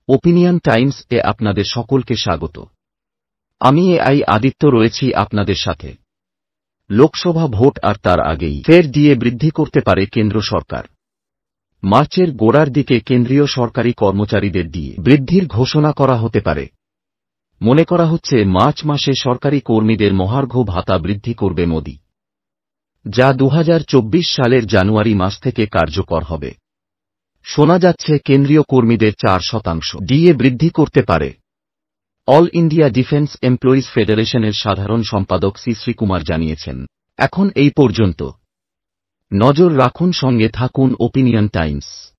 Opinion Times এ আপনাদের সকলকে স্বাগত। আমি এআই আদিত্য রয়েছি আপনাদের সাথে। লোকসভা ভোট আর তার আগেই ফের ডিএ বৃদ্ধি করতে পারে কেন্দ্র সরকার। মার্চের গোড়ার দিকে কেন্দ্রীয় সরকারি কর্মচারীদের ডিএ বৃদ্ধির ঘোষণা করা হতে পারে। মনে করা হচ্ছে মার্চ মাসে সরকারি কর্মীদের মহার্ঘ ভাতা বৃদ্ধি করবে মোদি, যা 2024 সালের জানুয়ারি মাস থেকে কার্যকর হবে। শোনা যাচ্ছে কেন্দ্রীয় কর্মীদের 4% ডিএ বৃদ্ধি করতে পারে। অল ইন্ডিয়া ডিফেন্স এমপ্লয়িজ ফেডারেশনের সাধারণ সম্পাদক শ্রীকুমার জানিয়েছেন। এখন এই পর্যন্ত। নজর রাখুন, সঙ্গে থাকুন ওপিনিয়ন টাইমস।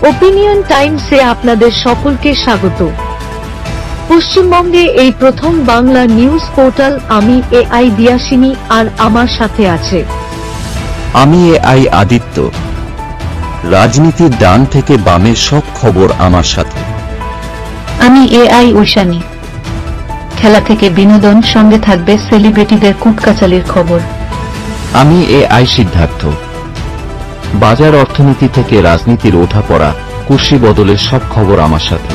ওপিনিয়ন টাইমসে আপনাদের সকলকে স্বাগত। পশ্চিমবঙ্গে এই প্রথম বাংলা নিউজ পোর্টাল। আমি এআই দিয়াসিনী, আর আমার সাথে আছে আমি এআই আদিত্য। রাজনীতির ডান থেকে বামের সব খবর আমার সাথে। আমি এআই ঐশানী। খেলা থেকে বিনোদন, সঙ্গে থাকবে সেলিব্রিটিদের কুটকাচালির খবর। আমি এআই সিদ্ধার্থ। বাজার অর্থনীতি থেকে রাজনীতির ওঠাপড়া, কুর্সি বদলের সব খবর আমার সাথে।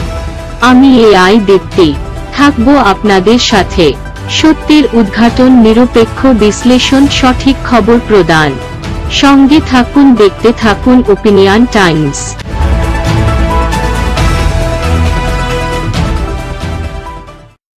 আমি এআই দীপ্তি, থাকবো আপনাদের সাথে। সত্যের উদ্ঘাটন, নিরপেক্ষ বিশ্লেষণ, সঠিক খবর প্রদান। সঙ্গে থাকুন, দেখতে থাকুন ওপিনিয়ন টাইমস।